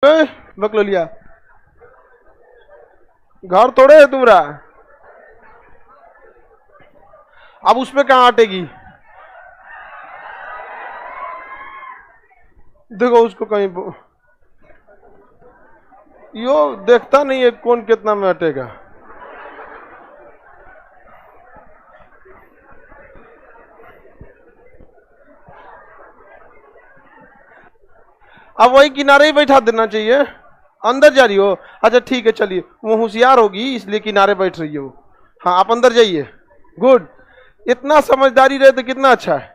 बकलो लिया घर तोड़े है तुम्हारा। अब उसमें कहाँ अटेगी? देखो उसको कहीं यो देखता नहीं है कौन कितना में अटेगा। अब वही किनारे ही बैठा देना चाहिए। अंदर जा रही हो? अच्छा ठीक है चलिए, वो होशियार होगी इसलिए किनारे बैठ रही है वो। हाँ आप अंदर जाइए। गुड, इतना समझदारी रहे तो कितना अच्छा है।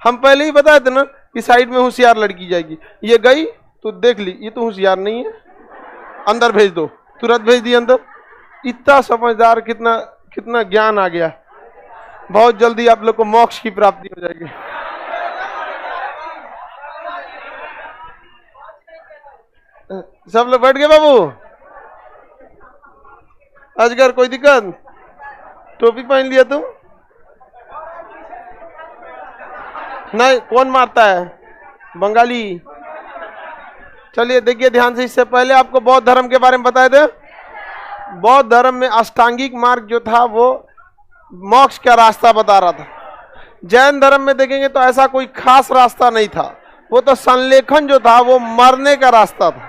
हम पहले ही बताए थे ना कि साइड में होशियार लड़की जाएगी। ये गई तो देख ली ये तो होशियार नहीं है, अंदर भेज दो, तुरंत भेज दी अंदर। इतना समझदार, कितना कितना ज्ञान आ गया। बहुत जल्दी आप लोग को मोक्ष की प्राप्ति हो जाएगी। सब लोग बैठ गए बाबू? अजगर कोई दिक्कत? टोपी पहन लिया तुम? नहीं, कौन मारता है? बंगाली। चलिए देखिए ध्यान से, इससे पहले आपको बौद्ध धर्म के बारे में बताए थे। बौद्ध धर्म में अष्टांगिक मार्ग जो था वो मोक्ष का रास्ता बता रहा था। जैन धर्म में देखेंगे तो ऐसा कोई खास रास्ता नहीं था, वो तो संलेखन जो था वो मरने का रास्ता था,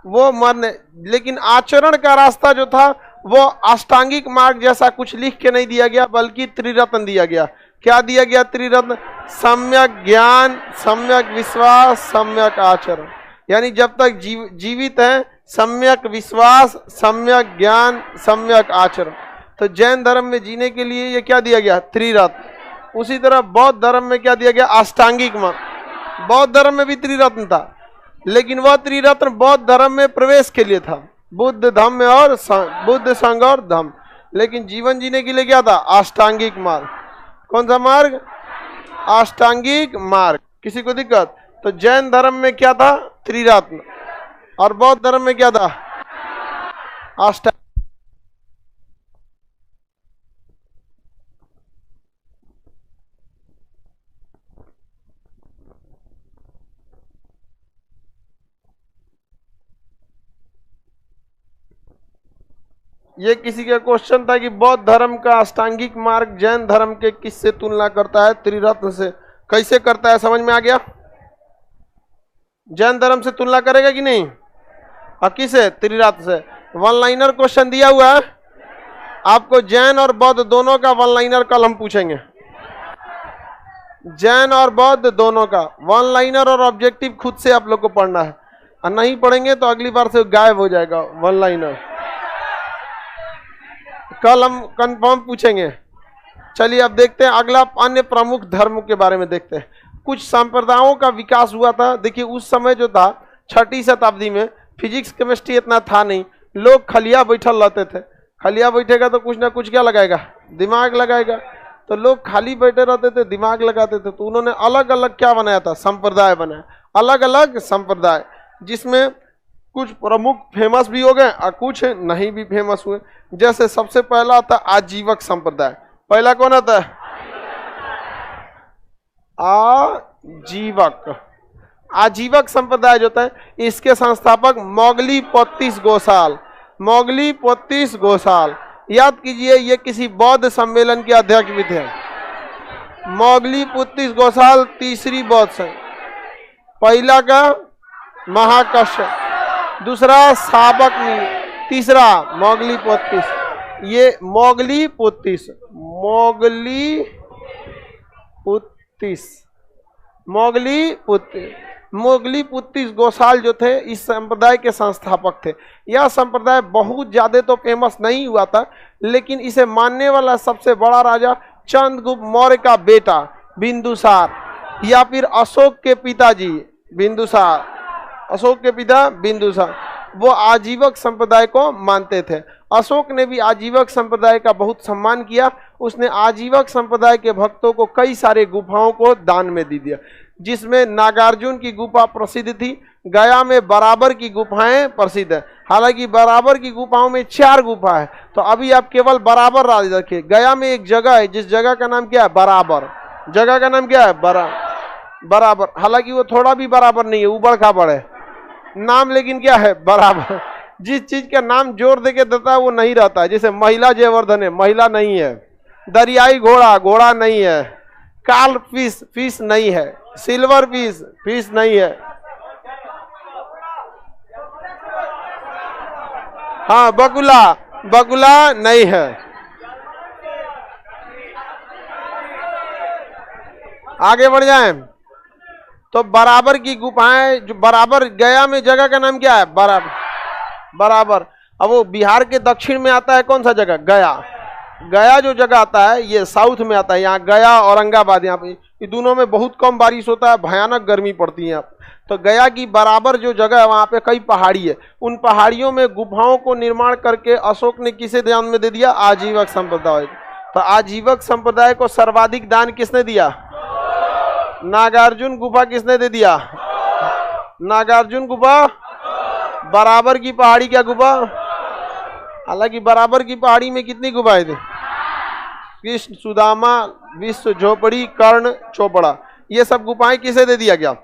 वो मरने। लेकिन आचरण का रास्ता जो था वो अष्टांगिक मार्ग जैसा कुछ लिख के नहीं दिया गया, बल्कि त्रिरत्न दिया गया। क्या दिया गया? त्रिरत्न। सम्यक ज्ञान, सम्यक विश्वास, सम्यक आचरण। यानी जब तक जीवित है, सम्यक विश्वास, सम्यक ज्ञान, सम्यक आचरण। तो जैन धर्म में जीने के लिए ये क्या दिया गया? त्रिरत्न। उसी तरह बौद्ध धर्म में क्या दिया गया? अष्टांगिक मार्ग। बौद्ध धर्म में भी त्रिरत्न था, लेकिन वह त्रिरत्न बौद्ध धर्म में प्रवेश के लिए था, बुद्ध धम्म और बुद्ध संघ और धम्म। लेकिन जीवन जीने के लिए क्या था? अष्टांगिक मार्ग। कौन सा मार्ग? अष्टांगिक मार्ग। किसी को दिक्कत? तो जैन धर्म में क्या था? त्रिरत्न। और बौद्ध धर्म में क्या था? अष्टांग। ये किसी का क्वेश्चन था कि बौद्ध धर्म का अष्टांगिक मार्ग जैन धर्म के किससे तुलना करता है? त्रिरत्न से। कैसे करता है समझ में आ गया? जैन धर्म से तुलना करेगा कि नहीं? और किसे? त्रिरत्न से। वन लाइनर क्वेश्चन दिया हुआ है आपको, जैन और बौद्ध दोनों का वन लाइनर कल हम पूछेंगे। जैन और बौद्ध दोनों का वन लाइनर और ऑब्जेक्टिव खुद से आप लोग को पढ़ना है, और नहीं पढ़ेंगे तो अगली बार से गायब हो जाएगा वन लाइनर। कल हम कंफर्म पूछेंगे। चलिए अब देखते हैं अगला, अन्य प्रमुख धर्म के बारे में देखते हैं। कुछ संप्रदायों का विकास हुआ था। देखिए उस समय जो था 6वीं शताब्दी में फिजिक्स केमिस्ट्री इतना था नहीं, लोग खलिया बैठल रहते थे। खलिया बैठेगा तो कुछ ना कुछ क्या लगाएगा? दिमाग लगाएगा। तो लोग खाली बैठे रहते थे, दिमाग लगाते थे, तो उन्होंने अलग अलग क्या बनाया था? संप्रदाय बनाया, अलग अलग संप्रदाय, जिसमें कुछ प्रमुख फेमस भी हो गए और कुछ नहीं भी फेमस हुए। जैसे सबसे पहला था आजीवक संप्रदाय। पहला कौन आता है? आजीवक। आजीवक संप्रदाय जो था इसके संस्थापक मोगली-पोत्तीस गोसाल। मोगली-पोत्तीस गोसाल, याद कीजिए ये किसी बौद्ध सम्मेलन के अध्यक्ष भी थे। मोगली-पोत्तीस गोसाल तीसरी बौद्ध संघ। पहला का महाकश्यप, दूसरा साबक, तीसरा मोगली-पोत्तीस। ये मोगली-पोत्तीस, मोगली-पोत्तीस गोसाल जो थे इस संप्रदाय के संस्थापक थे। यह संप्रदाय बहुत ज्यादा तो फेमस नहीं हुआ था, लेकिन इसे मानने वाला सबसे बड़ा राजा चंद्रगुप्त मौर्य का बेटा बिंदुसार, या फिर अशोक के पिताजी बिंदुसार, अशोक के पिता बिंदुसार, वो आजीवक संप्रदाय को मानते थे। अशोक ने भी आजीवक संप्रदाय का बहुत सम्मान किया। उसने आजीवक संप्रदाय के भक्तों को कई सारे गुफाओं को दान में दे दिया, जिसमें नागार्जुन की गुफा प्रसिद्ध थी। गया में बराबर की गुफाएं प्रसिद्ध है। हालांकि बराबर की गुफाओं में 4 गुफा है, तो अभी आप केवल बराबर राज रखिए। गया में एक जगह है जिस जगह का नाम क्या है? बराबर। जगह का नाम क्या है? बराबर, हालांकि वो थोड़ा भी बराबर नहीं है, उबड़ खाबड़ है नाम, लेकिन क्या है बराबर। जिस चीज का नाम जोर देके देता है वो नहीं रहता है। जैसे महिला जयवर्धन है, महिला नहीं है। दरियाई घोड़ा, घोड़ा नहीं है। काल फिश, फिश नहीं है। सिल्वर फिश, फिश नहीं है। हाँ बगुला, बगुला नहीं है। आगे बढ़ जाएं तो बराबर की गुफाएं, जो बराबर गया में जगह का नाम क्या है? बराबर, बराबर। अब वो बिहार के दक्षिण में आता है, कौन सा जगह? गया। गया जो जगह आता है ये साउथ में आता है। यहाँ गया, औरंगाबाद, यहाँ पे ये दोनों में बहुत कम बारिश होता है, भयानक गर्मी पड़ती है। तो गया की बराबर जो जगह है वहाँ पे कई पहाड़ी है। उन पहाड़ियों में गुफाओं को निर्माण करके अशोक ने किसे ध्यान में दे दिया? आजीवक संप्रदाय। तो आजीवक संप्रदाय को सर्वाधिक दान किसने दिया? नागार्जुन गुफा किसने दे दिया? नागार्जुन गुफा। बराबर की पहाड़ी क्या गुफा? हालांकि बराबर की पहाड़ी में कितनी गुफाएं थे? कृष्ण, सुदामा, विश्व, झोपड़ी, कर्ण, चोपड़ा, ये सब गुफाएं किसे दे दिया गया?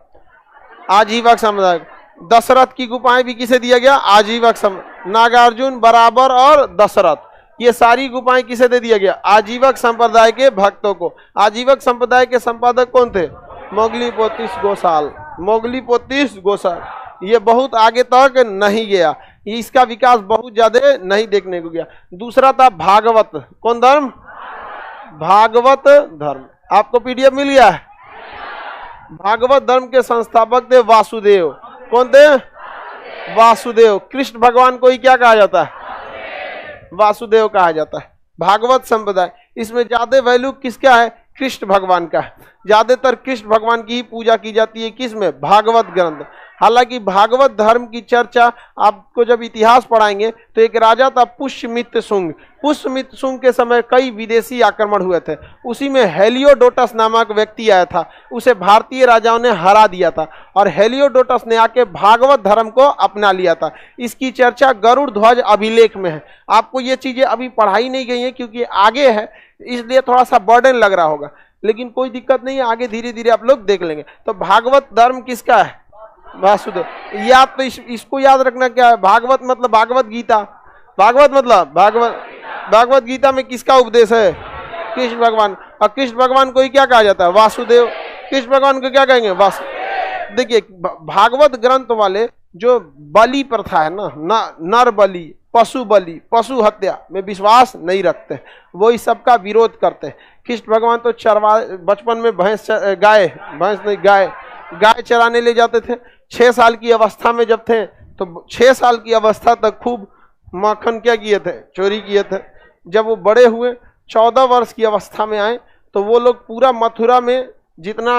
आजीवक समुदाय। दशरथ की गुफाएं भी किसे दिया गया? आजीवक समुदाय। नागार्जुन, बराबर और दशरथ, ये सारी गुफाएं किसे दे दिया गया? आजीवक संप्रदाय के भक्तों को। आजीवक संप्रदाय के संपादक कौन थे? मोगलीपोतीस गोसाल। मोगलीपोतीस गोसाल ये बहुत आगे तक नहीं गया, इसका विकास बहुत ज्यादा नहीं देखने को गया। दूसरा था भागवत। कौन धर्म? भागवत धर्म। आपको पीडीएफ मिल गया है? भागवत धर्म के संस्थापक थे वासुदेव। कौन थे? वासुदेव। कृष्ण भगवान को ही क्या कहा जाता है? वासुदेव कहा जाता है। भागवत संप्रदाय, इसमें ज्यादा वैल्यू किसका है? कृष्ण भगवान का है। ज्यादातर कृष्ण भगवान की ही पूजा की जाती है। किसमें? भागवत ग्रंथ। हालांकि भागवत धर्म की चर्चा आपको जब इतिहास पढ़ाएंगे तो एक राजा था पुष्यमित्र शुंग। पुष्यमित्र शुंग के समय कई विदेशी आक्रमण हुए थे, उसी में हेलियोडोटस नामक व्यक्ति आया था, उसे भारतीय राजाओं ने हरा दिया था और हेलियोडोटस ने आके भागवत धर्म को अपना लिया था। इसकी चर्चा गरुड़ ध्वज अभिलेख में है। आपको ये चीजें अभी पढ़ाई नहीं गई है क्योंकि आगे है, इसलिए थोड़ा सा बर्डन लग रहा होगा, लेकिन कोई दिक्कत नहीं है, आगे धीरे धीरे आप लोग देख लेंगे। तो भागवत धर्म किसका है? वासुदेव। याद तो इसको याद रखना क्या है? भागवत मतलब भागवत गीता। भागवत मतलब भागवत गीता में किसका उपदेश है? कृष्ण भगवान। और कृष्ण भगवान को ही क्या कहा जाता है? वासुदेव। कृष्ण भगवान को क्या कहेंगे? वासु। देखिए भागवत ग्रंथ वाले जो बलि प्रथा है ना, नर बलि, पशु बलि, पशु हत्या में विश्वास नहीं रखते, वो इस सबका विरोध करते हैं। कृष्ण भगवान तो बचपन में गाय चराने ले जाते थे। 6 साल की अवस्था में जब थे तो 6 साल की अवस्था तक खूब माखन क्या किए थे? चोरी किए थे। जब वो बड़े हुए 14 वर्ष की अवस्था में आए तो वो लोग पूरा मथुरा में जितना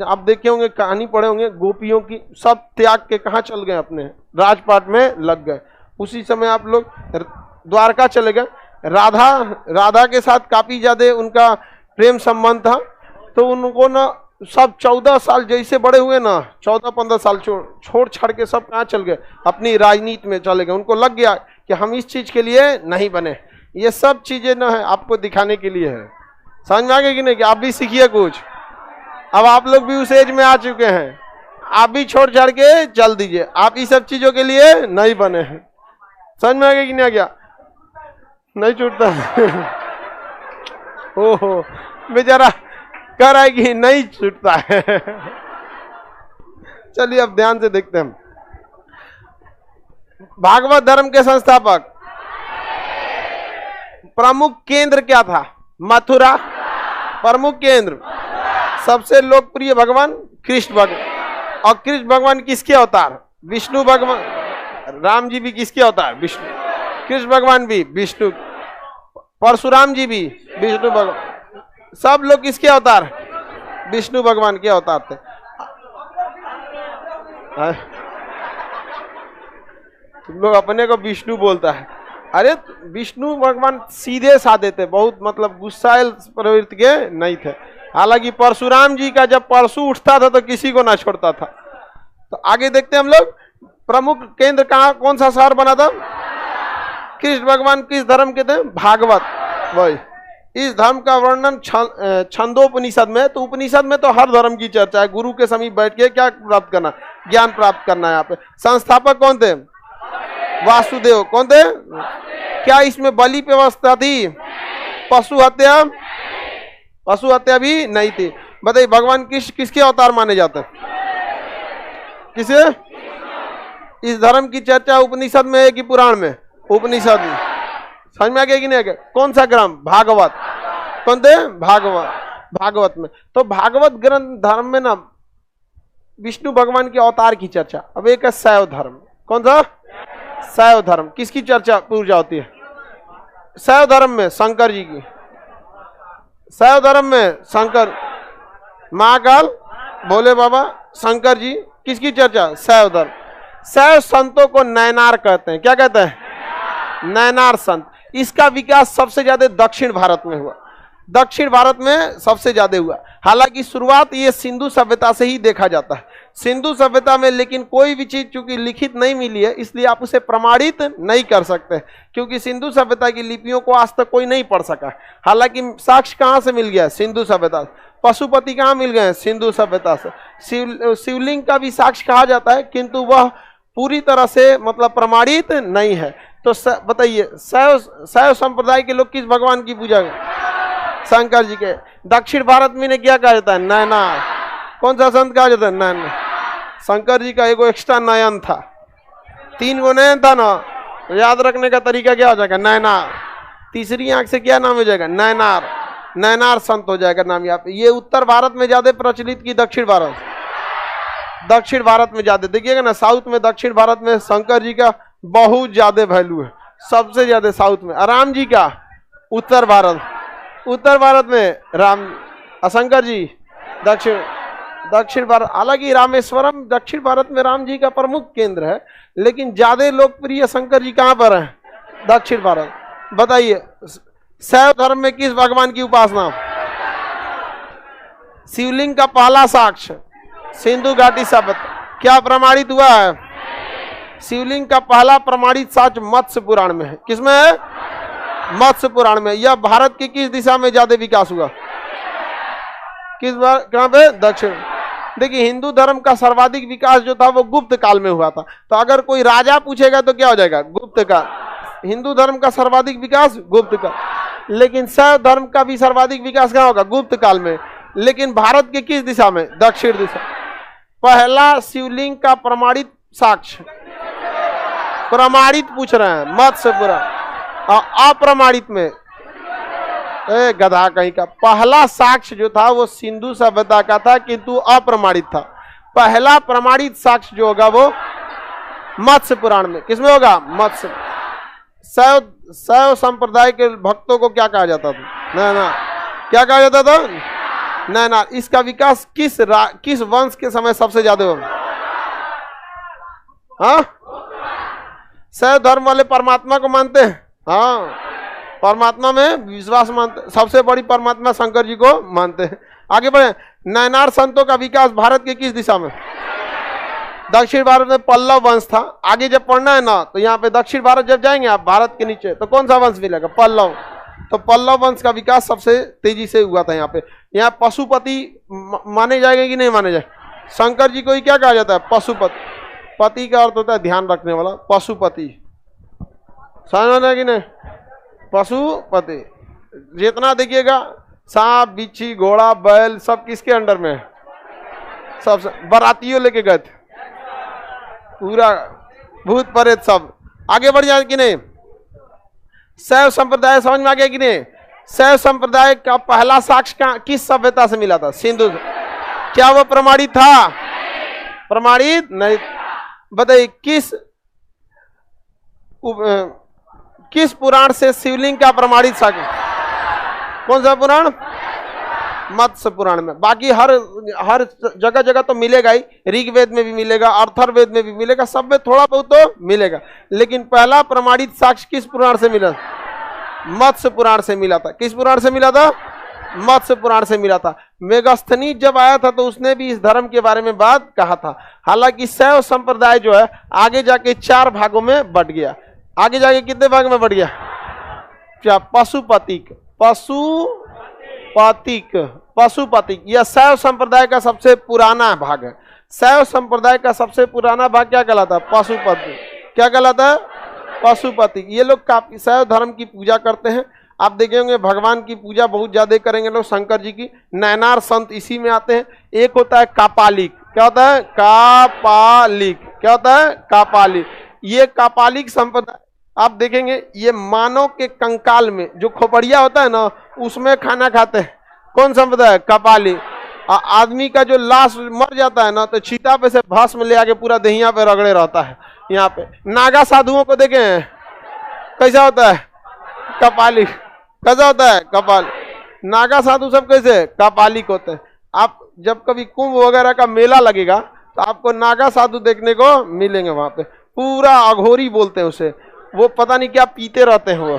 आप देखे होंगे, कहानी पढ़े होंगे, गोपियों की सब त्याग के कहाँ चल गए? अपने राजपाट में लग गए। उसी समय आप लोग द्वारका चले गए। राधा के साथ काफी ज्यादा उनका प्रेम संबंध था, तो उनको ना सब 14 साल जैसे बड़े हुए ना, 14-15 साल छोड़ छाड़ के सब कहाँ चल गए? अपनी राजनीति में चले गए। उनको लग गया कि हम इस चीज के लिए नहीं बने। ये सब चीजें ना है आपको दिखाने के लिए है। समझ में आ गया कि नहीं? कि आप भी सीखिए कुछ। अब आप लोग भी उस एज में आ चुके हैं, आप भी छोड़ छाड़ के चल दीजिए। आप इस सब चीजों के लिए नहीं बने हैं। समझ में आ गया कि नहीं आ गया? नहीं छूटता ओहो बेचारा कह रहा है कि नहीं छूटता है। चलिए अब ध्यान से देखते हैं। भागवत धर्म के संस्थापक, प्रमुख केंद्र क्या था? मथुरा। प्रमुख केंद्र, सबसे लोकप्रिय भगवान कृष्ण भगवान। और कृष्ण भगवान किसके अवतार? विष्णु भगवान। राम जी भी किसके अवतार? विष्णु। कृष्ण भगवान भी विष्णु। परशुराम जी भी विष्णु भगवान। सब लोग किसके अवतार? विष्णु भगवान के अवतार थे। तुम लोग अपने को विष्णु बोलता है। अरे विष्णु भगवान सीधे साधे थे, बहुत मतलब गुस्साइल प्रवृत्ति के नहीं थे। हालांकि परशुराम जी का जब परशु उठता था तो किसी को ना छोड़ता था। तो आगे देखते हैं हम लोग। प्रमुख केंद्र कहाँ, कौन सा शहर बना था? कृष्ण भगवान किस धर्म के थे? भागवत। वही इस धर्म का वर्णन छंदोपनिषद में, तो उपनिषद में तो हर धर्म की चर्चा है। गुरु के समीप बैठ के क्या प्राप्त करना, ज्ञान प्राप्त करना है। यहाँ पे संस्थापक कौन थे? वासुदेव। कौन थे? क्या इसमें बलि पे व्यवस्था थी? पशु हत्या? पशु हत्या भी नहीं थी। बताइए भगवान किसके अवतार माने जाते हैं? किसे? इस धर्म की चर्चा उपनिषद में है कि पुराण में? उपनिषद में। समझ में आ गया कि नहीं आ गया? कौन सा ग्रंथ? भागवत। कौन थे? भागवत। भागवत में तो भागवत ग्रंथ धर्म में ना विष्णु भगवान के अवतार की चर्चा। अब एक है शैव धर्म। कौन सा? शैव धर्म। किसकी चर्चा पूजा होती है? शैव धर्म में शंकर जी की। शैव धर्म में शंकर, महाकाल, भोले बाबा, शंकर जी। किसकी चर्चा? शैव धर्म। शैव संतों को नैनार कहते हैं। क्या कहते हैं? नैनार संत। इसका विकास सबसे ज्यादा दक्षिण भारत में हुआ। दक्षिण भारत में सबसे ज्यादा हुआ। हालांकि शुरुआत ये सिंधु सभ्यता से ही देखा जाता है। सिंधु सभ्यता में लेकिन कोई भी चीज चूंकि लिखित नहीं मिली है, इसलिए आप उसे प्रमाणित नहीं कर सकते, क्योंकि सिंधु सभ्यता की लिपियों को आज तक कोई नहीं पढ़ सका। हालांकि साक्ष्य कहाँ से मिल गया? सिंधु सभ्यता। पशुपति कहाँ मिल गए? सिंधु सभ्यता से। शिवलिंग का भी साक्ष्य कहा जाता है, किंतु वह पूरी तरह से मतलब प्रमाणित नहीं है। तो बताइए शैव संप्रदाय के लोग किस भगवान की पूजा करते? शंकर जी के। दक्षिण भारत में क्या कहा जाता है? नैनार। कौन सा संत कहा जाता है? नैनार। शंकर जी का एगो एक्स्ट्रा नयन था, 3 गो नयन था ना, तो याद रखने का तरीका क्या हो जाएगा? नैनार। तीसरी आंख से क्या नाम हो जाएगा? नैनार। नैनार संत हो जाएगा नाम यहाँ पे। ये उत्तर भारत में ज्यादा प्रचलित की दक्षिण भारत? दक्षिण भारत में ज्यादा। देखिएगा ना, साउथ में, दक्षिण भारत में शंकर जी का बहुत ज्यादा वैल्यू है, सबसे ज्यादा साउथ में। राम जी का उत्तर भारत, उत्तर भारत में राम, शंकर जी दक्षिण भारत। हालांकि रामेश्वरम दक्षिण भारत में राम जी का प्रमुख केंद्र है, लेकिन ज्यादा लोकप्रिय शंकर जी कहाँ पर है? दक्षिण भारत। बताइए शैव धर्म में किस भगवान की उपासना? शिवलिंग का पहला साक्ष्य सिंधु घाटी सभ्यता। क्या प्रमाणित हुआ है? शिवलिंग का पहला प्रमाणित साक्ष्य मत्स्य पुराण में है। किसमें है? मत्स्य पुराण में। यह भारत की किस दिशा में ज्यादा विकास हुआ? किस बार? कहां पे? दक्षिण। देखिए हिंदू धर्म का सर्वाधिक विकास जो था वो गुप्त काल में हुआ था। तो अगर कोई राजा पूछेगा तो क्या हो जाएगा? गुप्त काल। हिंदू धर्म का सर्वाधिक विकास गुप्त काल। लेकिन शैव धर्म का भी सर्वाधिक विकास कहां होगा? गुप्त काल में। लेकिन भारत के किस दिशा में? दक्षिण दिशा। पहला शिवलिंग का प्रमाणित साक्ष्य, प्रमाणित पूछ रहे हैं मत्स्य पुराण, और अप्रमाणित में गधा कहीं का। पहला साक्ष्य जो था वो सिंधु सभ्यता का था, किंतु अप्रमाणित था। पहला प्रमाणित साक्ष्य जो होगा वो मत्स्य पुराण में। किसमें होगा? मत्स्य। शैव संप्रदाय के भक्तों को क्या कहा जाता था? नैनार। क्या कहा जाता था? नैनार। इसका विकास किस वंश के समय सबसे ज्यादा हुआ? हाँ, शैव धर्म वाले परमात्मा को मानते हैं। हाँ, परमात्मा में विश्वास मानते, सबसे बड़ी परमात्मा शंकर जी को मानते हैं। आगे बढ़े। नैनार संतों का विकास भारत के किस दिशा में? दक्षिण भारत में पल्लव वंश था। आगे जब पढ़ना है ना, तो यहाँ पे दक्षिण भारत जब जाएंगे आप भारत के नीचे, तो कौन सा वंश मिलेगा? पल्लव। तो पल्लव वंश का विकास सबसे तेजी से हुआ था यहाँ पे। यहाँ पशुपति माने जाएंगे कि नहीं माने जाएंगे? शंकर जी को ही क्या कहा जाता है? पशुपति। पति का अर्थ होता है ध्यान रखने वाला। पशुपति समझ में कि नहीं? पशुपति। जितना देखिएगा सांप, बिच्छी, घोड़ा, बैल सब किसके अंडर में है? सब बारातियों लेके गए थे, पूरा भूत प्रेत सब। आगे बढ़ जाए कि नहीं? शैव संप्रदाय समझ में आ गया कि नहीं? शैव संप्रदाय का पहला साक्ष्य किस सभ्यता से मिला था? सिंधु। क्या वो प्रमाणित था? प्रमाणित नहीं। बताइए किस पुराण से शिवलिंग का प्रमाणित साक्ष्य? कौन सा पुराण? मत्स्य पुराण में। बाकी हर जगह जगह तो मिलेगा ही, ऋग्वेद में भी मिलेगा, अर्थर्वेद में भी मिलेगा, सब में थोड़ा बहुत तो मिलेगा। लेकिन पहला प्रमाणित साक्ष्य किस पुराण से मिला? मत्स्य पुराण से मिला था। किस पुराण से मिला था? मत्स्य पुराण से मिला था। मेगास्थनीज जब आया था तो उसने भी इस धर्म के बारे में बात कहा था। हालांकि शैव संप्रदाय जो है आगे जाके 4 भागों में बट गया। आगे जाके कितने भाग में बट गया? क्या? पशुपति। पशुपतिक, पशुपतिक यह शैव संप्रदाय का सबसे पुराना भाग है। शैव संप्रदाय का सबसे पुराना भाग क्या कहलाता है? पशुपति। क्या कहलाता है? पशुपति। ये लोग काफी शैव धर्म की पूजा करते हैं। आप देखेंगे भगवान की पूजा बहुत ज्यादा करेंगे लोग, शंकर जी की। नयनार संत इसी में आते हैं। एक होता है कापालिक। क्या होता है? कापालिक। क्या होता है? कापालिक। ये कापालिक संप्रदाय आप देखेंगे, ये मानव के कंकाल में जो खोपड़िया होता है ना, उसमें खाना खाते हैं। कौन संप्रदाय? कापालिक। आदमी का जो लाश मर जाता है ना, तो चीता पे से भस्म ले आके पूरा दहिया पे रगड़े रहता है। यहाँ पे नागा साधुओं को देखे हैं, कैसा होता है? कपालिक। कैसा होता है? कपाल। नागा साधु सब कैसे? कपालिक होते हैं। आप जब कभी कुंभ वगैरह का मेला लगेगा तो आपको नागा साधु देखने को मिलेंगे। वहां पे पूरा अघोरी बोलते हैं उसे, वो पता नहीं क्या पीते रहते हैं। वो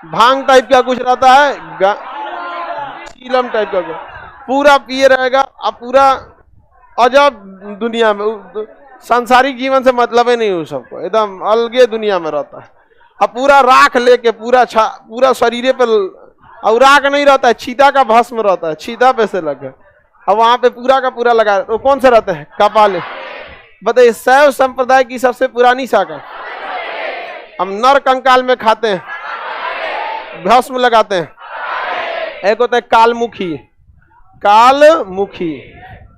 भांग टाइप का कुछ रहता है, चीलम टाइप का पूरा पिए रहेगा। अब पूरा अजब दुनिया में, सांसारिक जीवन से मतलब ही नहीं हो सबको, एकदम अलगे दुनिया में रहता है। अब पूरा राख लेके पूरा शरीर पे, और राख नहीं रहता है, चीता का भस्म रहता है, चीता पे से लगे। अब वहां पे पूरा का पूरा लगा। तो कौन से रहते हैं? कपाले। बताइए, शैव संप्रदाय की सबसे पुरानी शाखा। हम नर कंकाल में खाते हैं, भस्म लगाते हैं। एक होता है कालमुखी।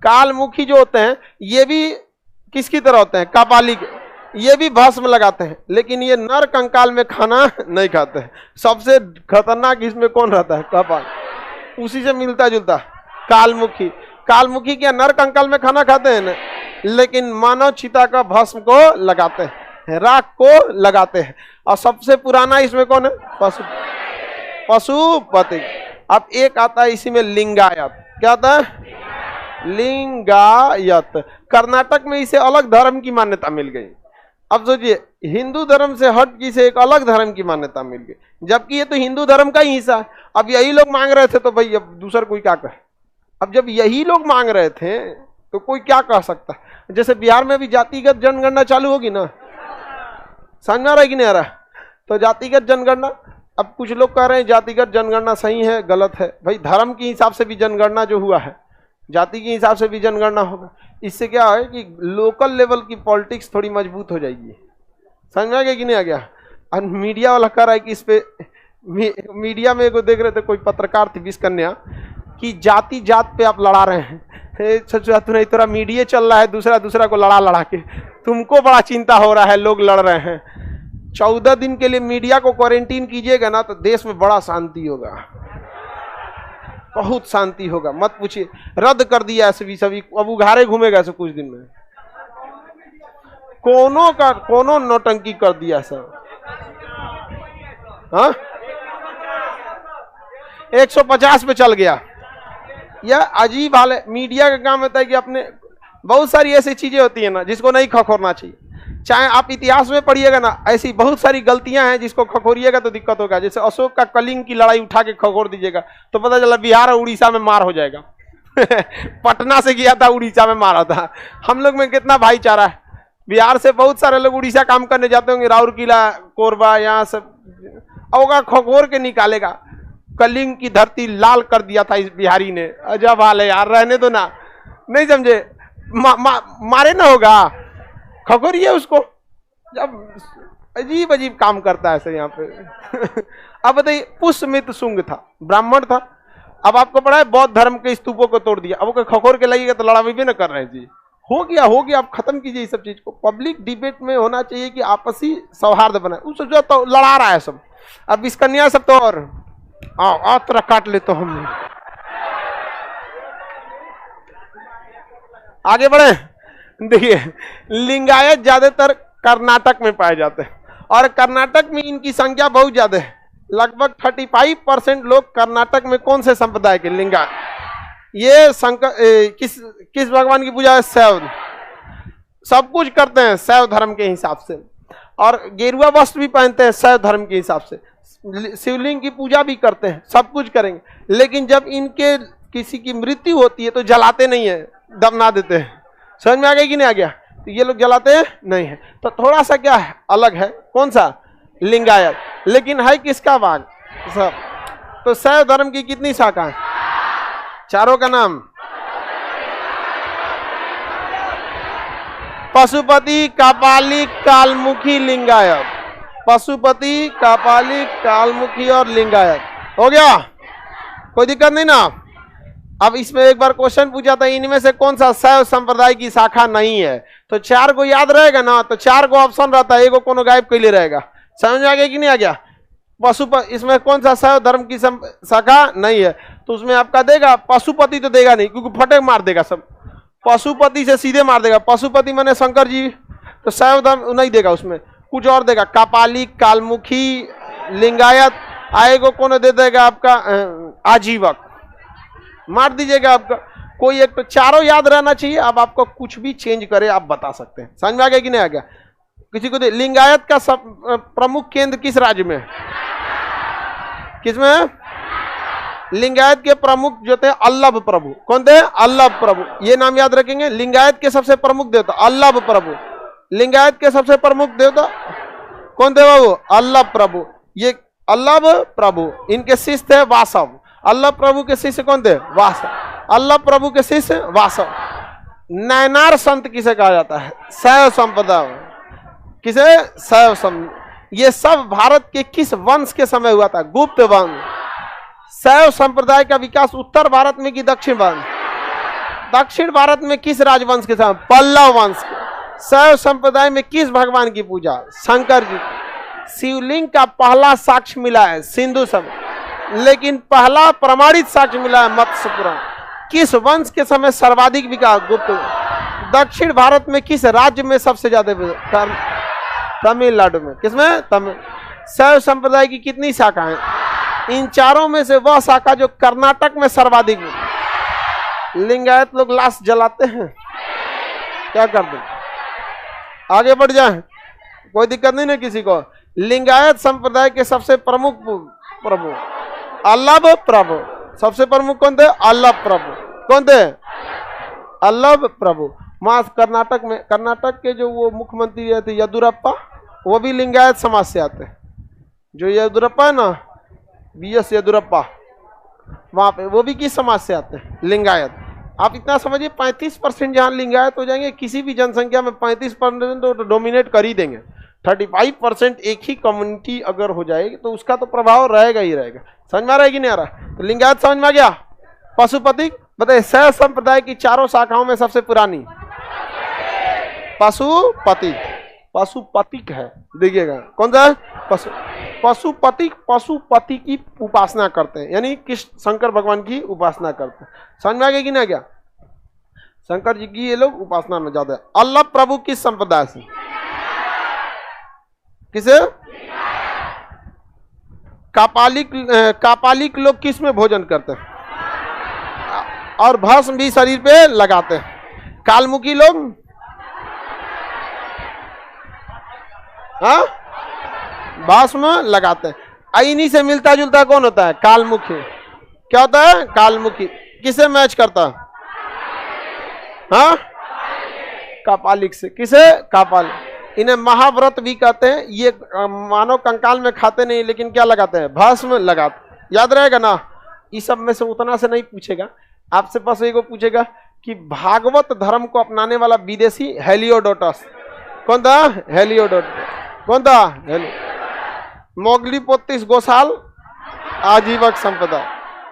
कालमुखी जो होते हैं ये भी किसकी तरह होते हैं? कपालिक। ये भी भस्म लगाते हैं, लेकिन ये नर कंकाल में खाना नहीं खाते हैं। सबसे खतरनाक इसमें कौन रहता है? कपाल। उसी से मिलता जुलता कालमुखी क्या नर कंकाल में खाना खाते हैं ना, लेकिन मानव चिता का भस्म को लगाते हैं, राख को लगाते हैं। और सबसे पुराना इसमें कौन है? पशुपति। अब एक आता है इसी में लिंगायत। क्या आता है? लिंगायत। कर्नाटक में इसे अलग धर्म की मान्यता मिल गई। अब सोचिए, हिंदू धर्म से हट की से एक अलग धर्म की मान्यता मिल गई, जबकि ये तो हिंदू धर्म का ही हिस्सा है। अब यही लोग मांग रहे थे, तो भाई अब दूसरा कोई क्या कहे? अब जब यही लोग मांग रहे थे तो कोई क्या कह सकता है? जैसे बिहार में भी जातिगत जनगणना चालू होगी ना, समझ में आ रहा है कि नहीं आ रहा? तो जातिगत जनगणना, अब कुछ लोग कह रहे हैं जातिगत जनगणना सही है, गलत है। भाई धर्म के हिसाब से भी जनगणना जो हुआ है, जाति के हिसाब से भी जनगणना होगा। इससे क्या है कि लोकल लेवल की पॉलिटिक्स थोड़ी मजबूत हो जाएगी। समझ में आ गया कि नहीं आ गया? और मीडिया वाला कह रहा है कि इस पे मीडिया में को देख रहे थे, कोई पत्रकार थी विश्वकन्या, कि जाति जात पे आप लड़ा रहे हैं। नहीं, थोड़ा मीडिया चल रहा है, दूसरा को लड़ा के तुमको बड़ा चिंता हो रहा है, लोग लड़ रहे हैं। 14 दिन के लिए मीडिया को क्वारंटीन कीजिएगा ना, तो देश में बड़ा शांति होगा, बहुत शांति होगा। मत पूछिए, रद्द कर दिया सभी अब उघारे घूमेगा ऐसे कुछ दिन में। कोनो नौटंकी कर दिया सब। हाँ, 150 पे चल गया। यह अजीब हाल है। मीडिया का काम होता है कि अपने बहुत सारी ऐसी चीजें होती है ना जिसको नहीं खखोरना चाहिए। चाहे आप इतिहास में पढ़िएगा ना, ऐसी बहुत सारी गलतियां हैं जिसको खखोरिएगा तो दिक्कत होगा। जैसे अशोक का कलिंग की लड़ाई उठा के खखोर दीजिएगा तो पता चला बिहार और उड़ीसा में मार हो जाएगा। पटना से गया था, उड़ीसा में मारा था। हम लोग में कितना भाईचारा है। बिहार से बहुत सारे लोग उड़ीसा काम करने जाते होंगे, राउरकेला, कोरबा, यहाँ सब होगा, खखोर के निकालेगा। कलिंग की धरती लाल कर दिया था इस बिहारी ने। अजब हाल है यार, रहने दो ना, नहीं समझे? मारे ना होगा, खखोरिए उसको। जब अजीब अजीब काम करता है ऐसे यहाँ पे। अब बताइए, पुष्यमित्र शुंग था, ब्राह्मण था। अब आपको पता है बौद्ध धर्म के स्तूपों को तोड़ दिया। अब वो खखोर के लगेगा तो लड़ाई भी ना कर रहे हैं जी। हो गया, आप खत्म कीजिए इस सब चीज को। पब्लिक डिबेट में होना चाहिए कि आपसी सौहार्द बना। उस जो तो लड़ा रहा है सब। अब इस कन्या सब तो और तरह काट ले तो हम आगे बढ़े। देखिए, लिंगायत ज्यादातर कर्नाटक में पाए जाते हैं, और कर्नाटक में इनकी संख्या बहुत ज्यादा है। लगभग 35% लोग कर्नाटक में कौन से संप्रदाय के? लिंगायत। ये किस भगवान की पूजा है? शैव। सब कुछ करते हैं शैव धर्म के हिसाब से, और गेरुआ वस्त्र भी पहनते हैं शैव धर्म के हिसाब से। शिवलिंग की पूजा भी करते हैं, सब कुछ करेंगे। लेकिन जब इनके किसी की मृत्यु होती है तो जलाते नहीं है, दफना देते हैं। समझ में आ गया कि नहीं आ गया? तो ये लोग जलाते हैं नहीं है। तो थोड़ा सा क्या है, अलग है। कौन सा? लिंगायत। लेकिन है किसका भाग? सब। तो शैव धर्म की कितनी शाखा है? चारों का नाम? पशुपति, कापालिक, कालमुखी, लिंगायत। पशुपति, कापालिक, कालमुखी और लिंगायत। हो गया? कोई दिक्कत नहीं ना? अब इसमें एक बार क्वेश्चन पूछा था, इनमें से कौन सा शैव संप्रदाय की शाखा नहीं है? तो चार को याद रहेगा ना? तो चार को ऑप्शन रहता है, एगो कोनो गायब कैले रहेगा। समझ में आ गया कि नहीं आ गया? इसमें कौन सा शैव धर्म की शाखा नहीं है? तो उसमें आपका देगा पशुपति, तो देगा नहीं क्योंकि फटे मार देगा सब। पशुपति से सीधे मार देगा। पशुपति माने शंकर जी, तो शैव धर्म नहीं देगा, उसमें कुछ और देगा। कापालिक, कालमुखी, लिंगायत, आएगो कौन दे देगा आपका आजीवक। मार दीजिएगा आपका कोई एक। तो चारों याद रहना चाहिए। अब आपको कुछ भी चेंज करे आप बता सकते हैं। समझ में आ गया कि नहीं आ गया? किसी को लिंगायत का प्रमुख केंद्र किस राज्य में? किसमें? लिंगायत के प्रमुख जो थे अल्लभ प्रभु। कौन थे? अल्लभ प्रभु। ये नाम याद रखेंगे। लिंगायत के सबसे प्रमुख देवता अल्लभ प्रभु। लिंगायत के सबसे प्रमुख देवता कौन थे बाबू? अल्लभ प्रभु। ये अल्लभ प्रभु, इनके शिष्य थे वासव। अल्लभ प्रभु के शिष्य कौन थे? वासव। अल्लभ प्रभु के शिष्य वासव। नैनार संत किसे कहा जाता है? शैव संप्रदाय। किसे? शैव संप्रदाय। ये सब भारत के किस वंश के समय हुआ था? गुप्त वंश। शैव संप्रदाय का विकास उत्तर भारत में कि दक्षिण भारत? दक्षिण भारत में किस राजवंश के समय? पल्लव वंश। शैव संप्रदाय में किस भगवान की पूजा? शंकर जी। शिवलिंग का पहला साक्ष्य मिला है सिंधु समय, लेकिन पहला प्रमाणित साक्ष्य मिला है मत्स्य पुराण। किस वंश के समय सर्वाधिक विकास? गुप्त। दक्षिण भारत में किस राज्य में सबसे ज्यादा? तमिलनाडु में। किसमें? तमिल। शैव संप्रदाय की कितनी शाखाएं? इन चारों में से वह शाखा जो कर्नाटक में सर्वाधिक। लिंगायत लोग लाश जलाते हैं, क्या कर दे? आगे बढ़ जाए, कोई दिक्कत नहीं ना किसी को। लिंगायत संप्रदाय के सबसे प्रमुख प्रभु अल्लभ प्रभु। सबसे प्रमुख कौन थे? अल्लभ प्रभु। कौन थे? अल्लभ प्रभु। मां कर्नाटक में, कर्नाटक के जो वो मुख्यमंत्री थे येदुरप्पा, वो भी लिंगायत समाज से आते हैं। जो येदुरप्पा है ना, BS येदुरप्पा, वहां पे वो भी किस समाज से आते हैं? लिंगायत। आप इतना समझिए 35% जहां लिंगायत हो जाएंगे, किसी भी जनसंख्या में 35% तो डोमिनेट कर ही देंगे। 35% एक ही कम्युनिटी अगर हो जाएगी तो उसका तो प्रभाव रहेगा ही रहेगा। समझ में आ रहा है कि नहीं आ रहा? तो लिंगायत समझ में आ गया। पशुपति बताइए, शैव संप्रदाय की चारों शाखाओं में सबसे पुरानी पशुपति। पशुपतिक है, देखिएगा कौन सा? पशुपति की उपासना करते हैं, यानी किस? शंकर भगवान की उपासना करते हैं। समझ में आ गया कि नहीं आ गया? शंकर जी की ये लोग उपासना में ज्यादा है। अल्लभ प्रभु किस संप्रदाय से? किसे? कापालिक लोग किस में भोजन करते हैं और भस्म भी शरीर पे लगाते हैं? कालमुखी लोग हाँ भस्म लगाते हैं। इन्हीं से मिलता जुलता कौन होता है? कालमुखी। क्या होता है? कालमुखी। किसे मैच करता है? हाँ कापालिक से। किसे? कापालिक। इन्हें महाव्रत भी कहते हैं। ये मानव कंकाल में खाते नहीं, लेकिन क्या लगाते हैं? भस्म लगाते। याद रहेगा ना? इस सब में से उतना से नहीं पूछेगा आपसे, बस एगो पूछेगा कि भागवत धर्म को अपनाने वाला विदेशी हेलियोडोटस कौन था? हेलियोडोटस। कौन था? मोगली पोतिस गोसाल आजीवक संप्रदाय।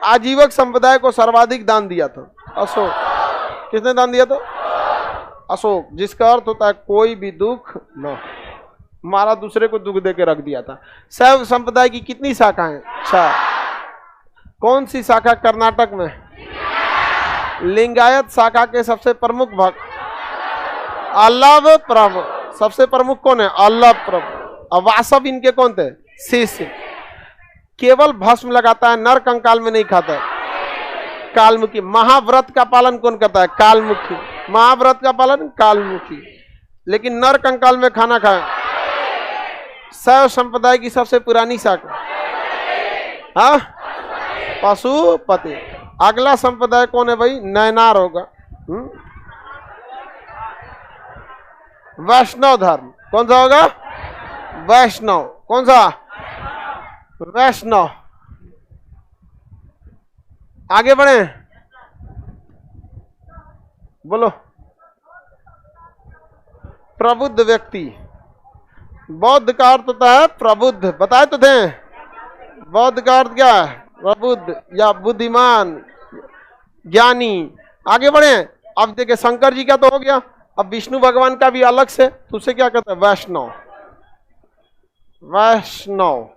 आजीवक संप्रदाय को सर्वाधिक दान दिया था अशोक। किसने दान दिया था? अशोक, जिसका अर्थ होता है कोई भी दुख न, मारा दूसरे को दुख देके रख दिया था। शैव संप्रदाय की कितनी शाखा है? 6। कौन सी शाखा? कर्नाटक में। लिंगायत शाखा के सबसे प्रमुख भक्त अल्लभ प्रभु। सबसे प्रमुख कौन है? अल्लभ प्रभु। वासव इनके कौन थे? शिष्य। केवल भस्म लगाता है, नर कंकाल में नहीं खाता है। कालमुखी। महाव्रत का पालन कौन करता है? कालमुखी। महाव्रत का पालन कालमुखी, लेकिन नर कंकाल में खाना खाए। शैव संप्रदाय की सबसे पुरानी शाखा हाँ पशुपति। अगला संप्रदाय कौन है भाई? नैनार होगा। वैष्णव धर्म। कौन सा होगा? वैष्णव। कौन सा? वैष्णव। आगे बढ़े, बोलो। प्रबुद्ध व्यक्ति। बौद्ध का अर्थ होता है प्रबुद्ध, बताए तो थे। बौद्ध का अर्थ क्या है? प्रबुद्ध या बुद्धिमान, ज्ञानी। आगे बढ़े, अब देखिए शंकर जी का तो हो गया, अब विष्णु भगवान का भी अलग से, तो उसे क्या कहते हैं? वैष्णव। वैष्णव,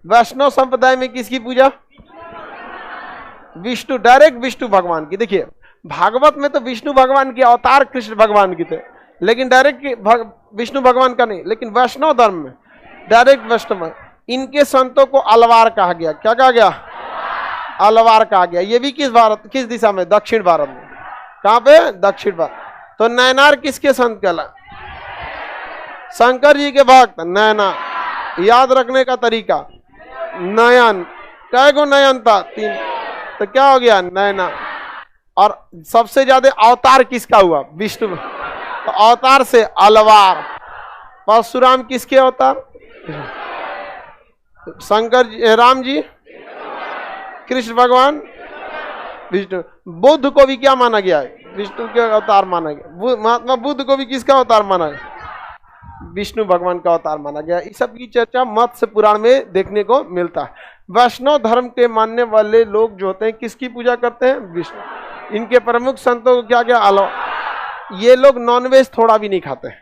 वैष्णव संप्रदाय में किसकी पूजा? विष्णु, डायरेक्ट विष्णु भगवान की। देखिए भागवत में तो विष्णु भगवान के अवतार कृष्ण भगवान की थे, लेकिन डायरेक्ट विष्णु भगवान का नहीं। लेकिन वैष्णव धर्म में डायरेक्ट वैष्णव, इनके संतों को अलवार कहा गया। क्या कहा गया? अलवार कहा गया। ये भी किस दिशा में? दक्षिण भारत में। कहां पे? दक्षिण भारत। तो नयनार किसके संत कहला? शंकर जी के भक्त नयनार। याद रखने का तरीका, नयन, कै गो नयन था? 3, तो क्या हो गया? नयनार। और सबसे ज्यादा अवतार किसका हुआ? विष्णु। तो अवतार से अलवार। परशुराम किसके अवतार? शंकर जी, राम जी, कृष्ण भगवान, विष्णु। बुद्ध को भी क्या माना गया है? विष्णु के अवतार माना गया। महात्मा बुद्ध को भी किसका अवतार माना गया? विष्णु भगवान का अवतार माना गया। इस सब की चर्चा मत्स्य पुराण में देखने को मिलता है। वैष्णव धर्म के मानने वाले लोग जो होते हैं किसकी पूजा करते हैं? विष्णु। इनके प्रमुख संतों को क्या क्या अलावा, ये लोग नॉनवेज थोड़ा भी नहीं खाते हैं।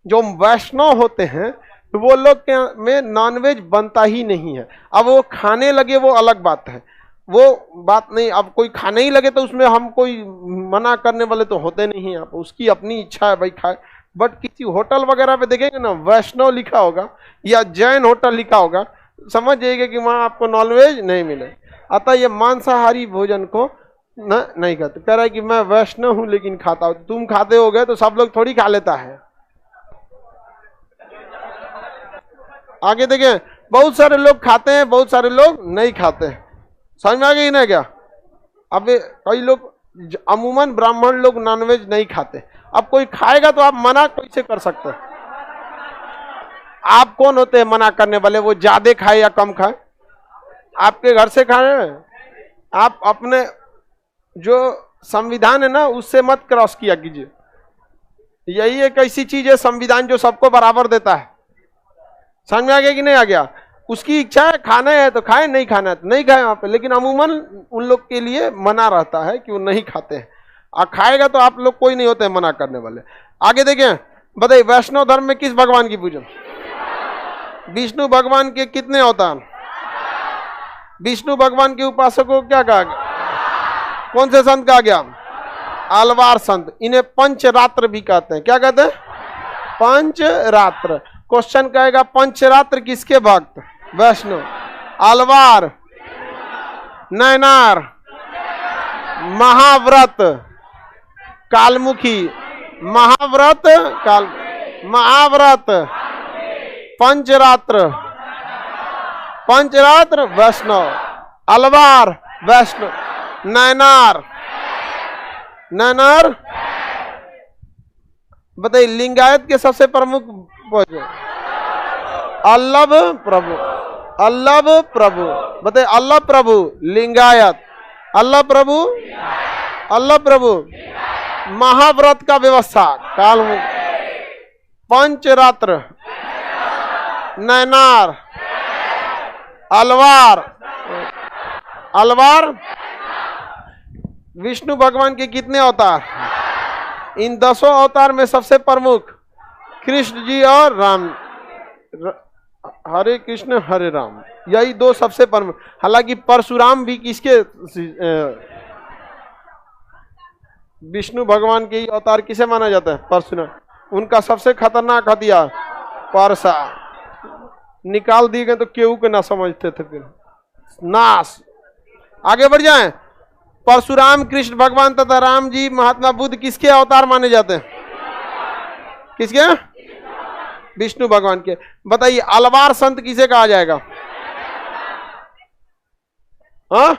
जो वैष्णव होते हैं वो लोग के में नॉनवेज बनता ही नहीं है। अब वो खाने लगे वो अलग बात है, वो बात नहीं। अब कोई खाने ही लगे तो उसमें हम कोई मना करने वाले तो होते नहीं हैं। उसकी अपनी इच्छा है भाई खाए। बट किसी होटल वगैरह पे देखेंगे ना वैष्णव लिखा होगा या जैन होटल लिखा होगा, समझ जाइएगा कि वहाँ आपको नॉनवेज नहीं मिले। अतः ये मांसाहारी भोजन को नहीं खाते। कह रहा है कि मैं वैष्णव हूँ लेकिन खाता हूँ। तुम खाते हो गए तो सब लोग थोड़ी खा लेता है। आगे देखें, बहुत सारे लोग खाते हैं, बहुत सारे लोग नहीं खाते हैं। समझ में आ गई ना क्या? अब कई लोग, अमूमन ब्राह्मण लोग नॉनवेज नहीं खाते। अब कोई खाएगा तो आप मना कैसे कर सकते हैं? आप कौन होते हैं मना करने वाले? वो ज्यादा खाए या कम खाए? आपके घर से खाए। आप अपने जो संविधान है ना उससे मत क्रॉस किया कीजिए। यही एक ऐसी चीज है संविधान जो सबको बराबर देता है। समझ में आ गया कि नहीं आ गया? उसकी इच्छा है, खाना है तो खाए, नहीं खाना है तो नहीं खाए वहां पे। लेकिन अमूमन उन लोग के लिए मना रहता है कि वो नहीं खाते हैं। और खाएगा तो आप लोग कोई नहीं होते हैं मना करने वाले। आगे देखें, बताइए वैष्णव धर्म में किस भगवान की पूजा? विष्णु भगवान के कितने अवतार? विष्णु भगवान के उपासकों को क्या कहा गया? कौन से संत कहा गया? अलवार संत। इन्हें पंचरात्र भी कहते हैं। क्या कहते हैं? पंचरात्र। क्वेश्चन कहेगा पंचरात्र किसके भक्त? वैष्णव। अलवार, नयनार, महाव्रत, कालमुखी, महाव्रत, महाव्रत, पंचरात्र, पंचरात्र वैष्णव, अलवार वैष्णव, नयनार, नयनार। बताइए लिंगायत के सबसे प्रमुख भोजन? अल्लभ प्रभु, अल्लभ प्रभु। बताइए अल्लभ प्रभु लिंगायत, अल्लभ प्रभु, अल्लभ प्रभु। महाव्रत का व्यवस्था कालमुख, पंचरात्र, नयनार, अलवार, अलवार। विष्णु भगवान के कितने अवतार? इन 10 अवतार में सबसे प्रमुख कृष्ण जी और राम। हरे कृष्ण हरे राम, यही 2 सबसे प्रमुख। हालांकि परशुराम भी किसके? विष्णु भगवान के अवतार किसे माना जाता है? परशुराम। उनका सबसे खतरनाक हथियार परसा। निकाल दिए गए तो केहू के ना समझते थे, फिर नाश। आगे बढ़ जाएं। परशुराम, कृष्ण भगवान तथा राम जी, महात्मा बुद्ध किसके अवतार माने जाते हैं? किसके? विष्णु भगवान के। बताइए अलवार संत किसे कहा जाएगा? हाँ,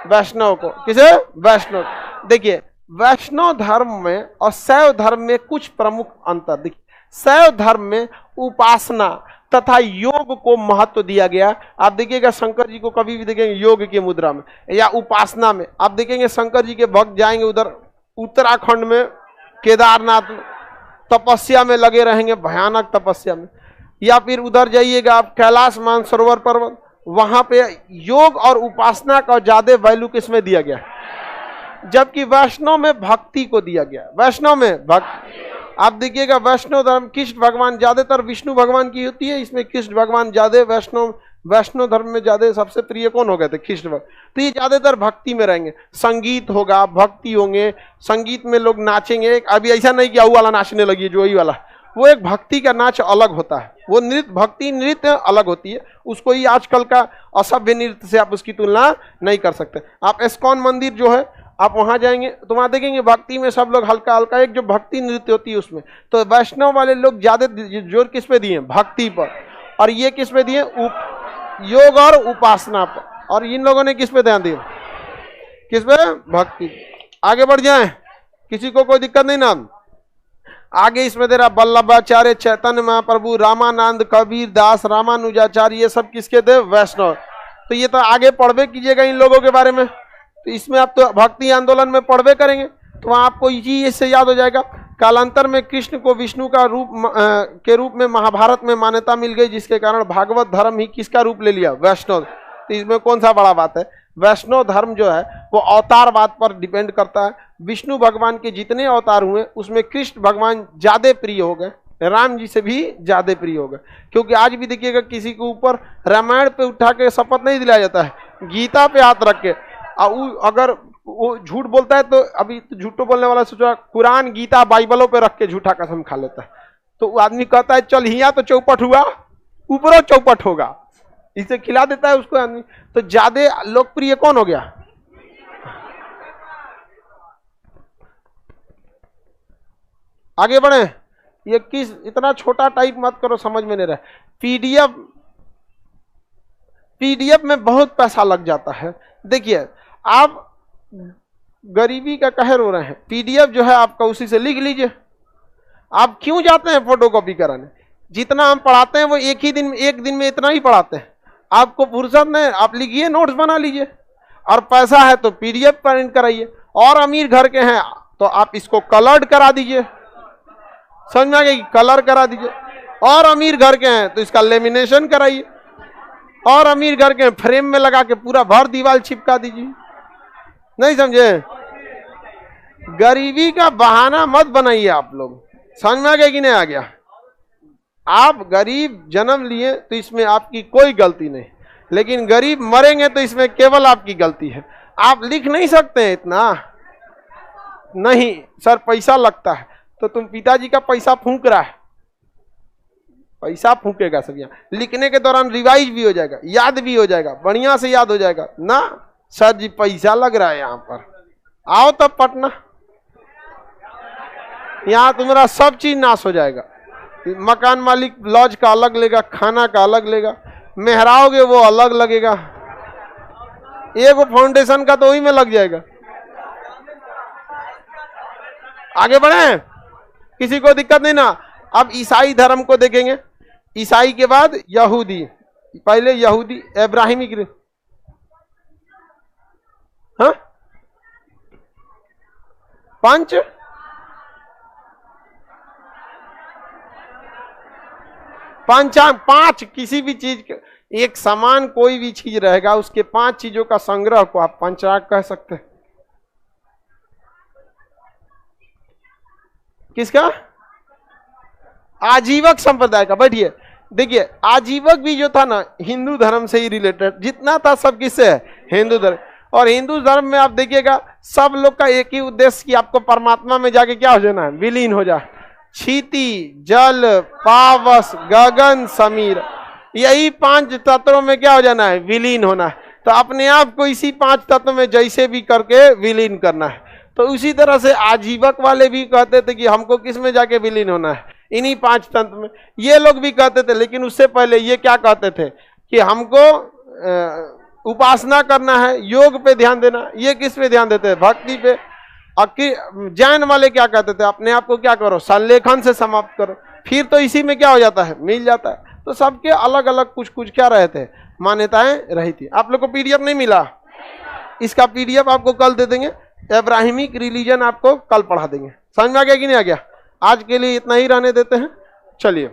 वैष्णव को। किसे? वैष्णव। देखिए वैष्णव धर्म में और शैव धर्म में कुछ प्रमुख अंतर। देखिए शैव धर्म में उपासना तथा योग को महत्व दिया गया। आप देखिएगा शंकर जी को कभी भी देखेंगे योग की मुद्रा में या उपासना में। आप देखेंगे शंकर जी के भक्त जाएंगे उधर उत्तराखंड में, केदारनाथ में, तपस्या में लगे रहेंगे, भयानक तपस्या में। या फिर उधर जाइएगा आप कैलाश मानसरोवर पर्वत, वहां पे योग और उपासना का ज्यादा वैल्यू किसमें दिया गया, जबकि वैष्णव में भक्ति को दिया गया। वैष्णव में भक्ति, आप देखिएगा वैष्णव धर्म कृष्ण भगवान ज्यादातर विष्णु भगवान की होती है, इसमें कृष्ण भगवान ज्यादा वैष्णव धर्म में ज्यादा सबसे प्रिय कौन हो गए थे, कृष्ण भगवान। तो ये ज्यादातर भक्ति में रहेंगे, संगीत होगा, भक्ति होंगे, संगीत में लोग नाचेंगे। अभी ऐसा नहीं कि आहू वाला नाचने लगी जो वही वाला, वो एक भक्ति का नाच अलग होता है, वो नृत्य भक्ति नृत्य अलग होती है, उसको ही आजकल का असभ्य नृत्य से आप उसकी तुलना नहीं कर सकते। आप इस्कॉन मंदिर जो है आप वहां जाएंगे तो वहां देखेंगे भक्ति में सब लोग हल्का हल्का, एक जो भक्ति नृत्य होती है उसमें। तो वैष्णव वाले लोग ज्यादा जोर किस पे दिए, भक्ति पर, और ये किस पे दिए, योग और उपासना पर। और इन लोगों ने किस पे ध्यान दिया, किस पे, भक्ति। आगे बढ़ जाए, किसी को कोई दिक्कत नहीं ना। आगे इसमें दे रहा वल्लभाचार्य, चैतन्य महाप्रभु, रामानंद, कबीर दास, रामानुजाचार्य, ये सब किसके थे, वैष्णव। तो ये तो आगे पढ़वे कीजिएगा इन लोगों के बारे में। तो इसमें आप तो भक्ति आंदोलन में पढ़वे करेंगे तो वहाँ आपको ये इससे याद हो जाएगा। कालांतर में कृष्ण को विष्णु का के रूप में महाभारत में मान्यता मिल गई, जिसके कारण भागवत धर्म ही किसका रूप ले लिया, वैष्णव। तो इसमें कौन सा बड़ा बात है, वैष्णव धर्म जो है वो अवतारवाद पर डिपेंड करता है। विष्णु भगवान के जितने अवतार हुए उसमें कृष्ण भगवान ज्यादा प्रिय हो गए, राम जी से भी ज्यादा प्रिय हो गए। क्योंकि आज भी देखिएगा किसी के ऊपर रामायण पे उठा के शपथ नहीं दिलाया जाता है, गीता पे हाथ रख के। अगर वो झूठ बोलता है तो अभी तो झूठो बोलने वाला सोचा कुरान गीता बाइबलों पे रख के झूठा कसम खा लेता है। तो आदमी कहता है चल हिया तो चौपट हुआ, ऊपरों चौपट होगा, इसे खिला देता है उसको आदमी। तो ज्यादा लोकप्रिय कौन हो गया, आगे बढ़े। ये किस इतना छोटा टाइप मत करो, समझ में नहीं रहा। पीडीएफ में बहुत पैसा लग जाता है। देखिए आप गरीबी का कहर हो रहे हैं, पीडीएफ जो है आपका उसी से लिख लीजिए। आप क्यों जाते हैं फोटोकॉपी कराने, जितना हम पढ़ाते हैं वो एक दिन में इतना ही पढ़ाते हैं। आपको फुर्सत नहीं, आप लिखिए, नोट्स बना लीजिए, और पैसा है तो पीडीएफ प्रिंट कराइए। और अमीर घर के हैं तो आप इसको कलर्ड करा दीजिए, समझ में आ गई, कलर करा दीजिए। और अमीर घर के हैं तो इसका लेमिनेशन कराइए। और अमीर घर के फ्रेम में लगा के पूरा भर दीवार चिपका दीजिए। नहीं समझे, गरीबी का बहाना मत बनाइए आप लोग, समझ में आ गया कि नहीं आ गया। आप गरीब जन्म लिए तो इसमें आपकी कोई गलती नहीं, लेकिन गरीब मरेंगे तो इसमें केवल आपकी गलती है। आप लिख नहीं सकते हैं इतना, नहीं सर पैसा लगता है, तो तुम पिताजी का पैसा फूंक रहा है, पैसा फूकेगा सब यहाँ। लिखने के दौरान रिवाइज भी हो जाएगा, याद भी हो जाएगा, बढ़िया से याद हो जाएगा ना। सर जी पैसा लग रहा है यहाँ पर, आओ तब पटना, यहाँ तुम्हारा सब चीज नाश हो जाएगा। मकान मालिक लॉज का अलग लेगा, खाना का अलग लेगा, मेहराओगे वो अलग लगेगा, एक फाउंडेशन का तो वही में लग जाएगा। आगे बढ़े, किसी को दिक्कत नहीं ना। अब ईसाई धर्म को देखेंगे, ईसाई के बाद यहूदी, पहले यहूदी इब्राहिमी, हाँ पांच किसी भी चीज के एक समान कोई भी चीज रहेगा उसके 5 चीजों का संग्रह को आप पंचांग कह सकते हैं। किसका, आजीवक संप्रदाय का। बैठिए, देखिए आजीवक भी जो था ना हिंदू धर्म से ही रिलेटेड जितना था, सब किससे है, हिंदू धर्म। और हिंदू धर्म में आप देखिएगा सब लोग का एक ही उद्देश्य कि आपको परमात्मा में जाके क्या हो जाना है, विलीन हो जाए। क्षिति, जल, पावस, गगन, समीर, यही 5 तत्वों में क्या हो जाना है, विलीन होना है। तो अपने आप को इसी 5 तत्वों में जैसे भी करके विलीन करना है। तो उसी तरह से आजीवक वाले भी कहते थे कि हमको किस में जाके विलीन होना है, इन्हीं 5 तत्व में। ये लोग भी कहते थे, लेकिन उससे पहले ये क्या कहते थे कि हमको उपासना करना है, योग पे ध्यान देना। ये किस पे ध्यान देते हैं, भक्ति पे। जैन वाले क्या कहते थे, अपने आप को क्या करो, संलेखन से समाप्त करो। फिर तो इसी में क्या हो जाता है, मिल जाता है। तो सबके अलग अलग कुछ कुछ क्या रहे थे, मान्यताएं रही थी। आप लोग को पीडीएफ नहीं मिला, इसका पीडीएफ आपको कल दे देंगे। अब्राहमिक रिलीजन आपको कल पढ़ा देंगे। समझ में आ गया कि नहीं आ गया? आज के लिए इतना ही रहने देते हैं। चलिए।